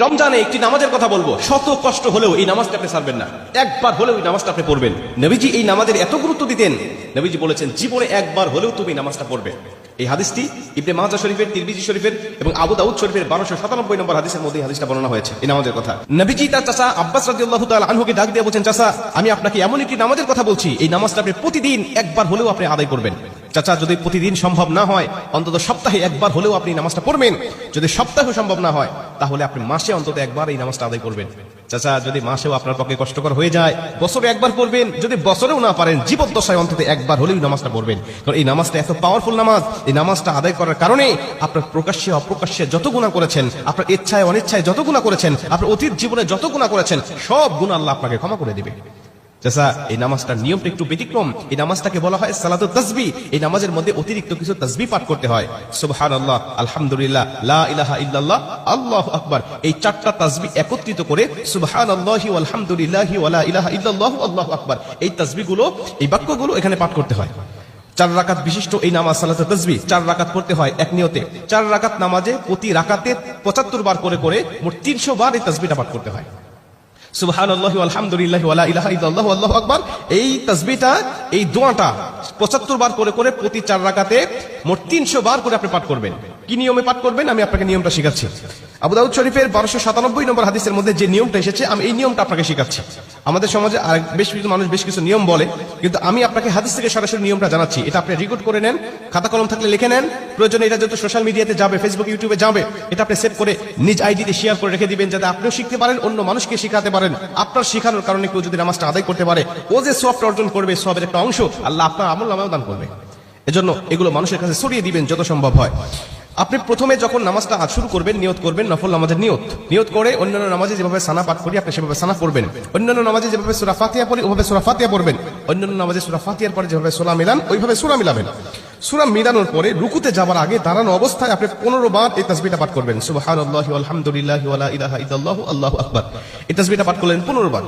রমজানে একটি নামাজের কথা বলবো, শত কষ্ট হলেও এই নামাজটা আপনি ছাড়বেন না, একবার হলেও এই নামাজটা আপনি পড়বেন। নবীজি এই নামাজের এত গুরুত্ব দিতেন, নবীজি বলেছেন জীবনে একবার হলেও তুমি নামাজটা পড়বে। এই হাদিসটি ইবনে মাজাহ শরীফের, তিরমিজি শরীফের এবং আবু দাউদ শরীফের 1297 নম্বর হাদিসের মধ্যে এই হাদিসটা বর্ণনা হয়েছে এই নামাজের কথা। নবীজি তার চাচা আব্বাস রাদিয়াল্লাহু তাআলা আনহুকে ডাক দিয়ে বলেন, চাচা আমি আপনাকে এমন একটি নামাজের কথা বলছি, এই নামাজটা আপনি প্রতিদিন একবার হলেও আপনি আদায় করবেন। চাচা যদি প্রতিদিন সম্ভব না হয়, অন্তত সপ্তাহে একবার হলেও আপনি নামাজটা পড়বেন। যদি সপ্তাহে সম্ভব না হয়, তাহলে আপনি মাসে অন্তত একবার এই নামাজটা আদায় করবেন। চাচা যদি মাসেও আপনার পক্ষে কষ্টকর হয়ে যায়, বছরে একবার পড়বেন। যদি বছরেও না পারেন, জীবদ্দশায় অন্তত একবার হলেও নামাজটা পড়বেন। কারণ এই নামাজটা এত পাওয়ারফুল নামাজ। এই নামাজটা আদায় করার কারণে আপনার প্রকাশ্যে অপ্রকাশ্যে যত গুনাহ করেছেন, আপনার ইচ্ছায় অনিচ্ছায় যত গুনাহ করেছেন, আপনার অতীত জীবনে যত গুনাহ করেছেন, সব গুনাহ আল্লাহ আপনাকে ক্ষমা করে দিবে। চাচা এই নামাজটার নিয়মটা একটু ব্যতিক্রম। এই নামাজটাকে বলা হয় সালাতুত তাসবিহ। এই নামাজের মধ্যে অতিরিক্ত কিছু তাসবিহ পাঠ করতে হয়। সুবহানাল্লাহ, আলহামদুলিল্লাহ, লা ইলাহা ইল্লাল্লাহ, আল্লাহু আকবার। এই চারটা তাসবিহ একত্রিত করে সুবহানাল্লাহি ওয়াল হামদুলিল্লাহি ওয়া লা ইলাহা ইল্লাল্লাহু আল্লাহু আকবার, এই তাসবিহগুলো, এই বাক্যগুলো এখানে পাঠ করতে হয়। 4 রাকাত বিশিষ্ট এই নামাজ সালাতুত তাসবিহ 4 রাকাত পড়তে হয় এক নিয়তে। 4 রাকাত নামাজে প্রতি রাকাতে 75 বার করে করে মোট 300 বার এই তাসবিহটা পাঠ করতে হয়। সুবহানাল্লাহি ওয়াল হামদুলিল্লাহি ওয়া লা ইলাহা ইল্লাল্লাহু আল্লাহু আকবার। এই তাসবিহটা, এই দোয়াটা 75 বার করে করে প্রতি 4 রাকাতে মোট 300 বার করে আপনি পাঠ করবেন। কি নিয়মে পাঠ করবেন আমি আপনাকে নিয়মটা শেখাচ্ছি। আবু দাউদ শরীফের 1297 নম্বর হাদিসের মধ্যে যে নিয়মটা এসেছে, আমি এই নিয়মটা আপনাকে শেখাচ্ছি। আমাদের সমাজে আর বেশ কিছু মানুষ বেশ কিছু নিয়ম বলে, কিন্তু আমি আপনাকে হাদিস থেকে সরাসরি নিয়মটা জানাচ্ছি। এটা আপনি রেকর্ড করে নেন, খাতা কলম থাকলে লিখে নেন। প্রয়োজনে এটা যত সোশ্যাল মিডিয়াতে যাবে, ফেসবুক ইউটিউবে যাবে, এটা আপনি সেভ করে নিজ আইডিতে শেয়ার করে রেখে দিবেন, যাতে আপনিও শিখতে পারেন, অন্য মানুষকে শেখাতে পারেন। আপনার শেখানোর কারণে কেউ যদি নামাজটা আদায় করতে পারে, ও যে সওয়াবটা অর্জন করবে, সওয়াবের একটা অংশ আল্লাহ আপনার আমলনামায়ও দান করবে। এজন্য এগুলো মানুষের কাছে ছড়িয়ে দিবেন যত সম্ভব হয়। আপনি প্রথমে যখন নামাজটা শুরু করবেন, নিয়ত করবেন নফল নামাজের নিয়ত করে অন্যান্য নামাজে যেভাবে সানা পাঠ করি আপনি সেভাবে সানা পড়বেন। অন্যান্য নামাজে যেভাবে সূরা ফাতিহা পড়ি ওভাবে সূরা ফাতিহা পড়বেন। অন্যান্য নামাজে সূরা ফাতিহার পরে যেভাবে সূরা মিলান ওইভাবে সূরা মিলাবেন। সূরা মিলানোর পরে রুকুতে যাবার আগে দাঁড়ানো অবস্থায় আপনি 15 বার এই তাসবিহটা পাঠ করবেন। সুবহানাল্লাহি ওয়াল হামদুলিল্লাহি ওয়া লা ইলাহা ইল্লাল্লাহু আল্লাহু আকবার। এই তাসবিহটা পাঠ করলেন 15 বার।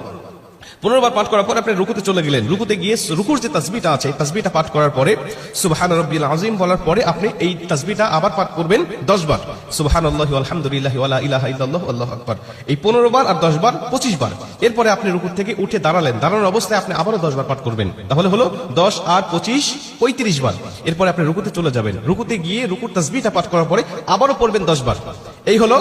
15 বার পাঠ করার পর আপনি রুকুতে চলে গেলেন। রুকুতে গিয়ে রুকুর যে তাসবিহটা আছে, তাসবিহটা পাঠ করার পরে সুবহান রাব্বিল আযীম বলার পরে আপনি এই তাসবিহটা আবার পাঠ করবেন 10 বার। সুবহানাল্লাহি ওয়াল হামদুলিল্লাহি ওয়া লা ইলাহা ইল্লাল্লাহু আল্লাহু আকবার। এই 15 বার আর 10 বার 25 বার। এরপরে আপনি রুকু থেকে উঠে দাঁড়ালেন, দাঁড়ানোর অবস্থায় আপনি আবারও 10 বার পাঠ করবেন। তাহলে হলো 10 আর 25 35 বার। এরপরে আপনি রুকুতে চলে যাবেন। রুকুতে গিয়ে রুকুর তাসবিহটা পাঠ করার পরে আবারও পড়বেন 10 বার। এই হলো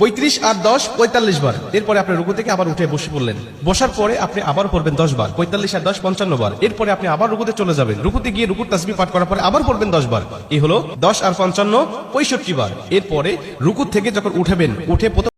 35 আর 10 45 বার। এরপরে আপনি রুকু থেকে আবার উঠে বসে পড়লেন। বসার পরে আপনি আবার পড়বেন 10 বার। 45 আর 10 55 বার। এরপরে আপনি আবার রুকুতে চলে যাবেন। রুকুতে গিয়ে রুকুর তাসবিহ পাঠ করার পরে আবার পড়বেন 10 বার। এই হলো 10 আর 55 65 বার। এরপরে রুকু থেকে যখন উঠবেন, উঠে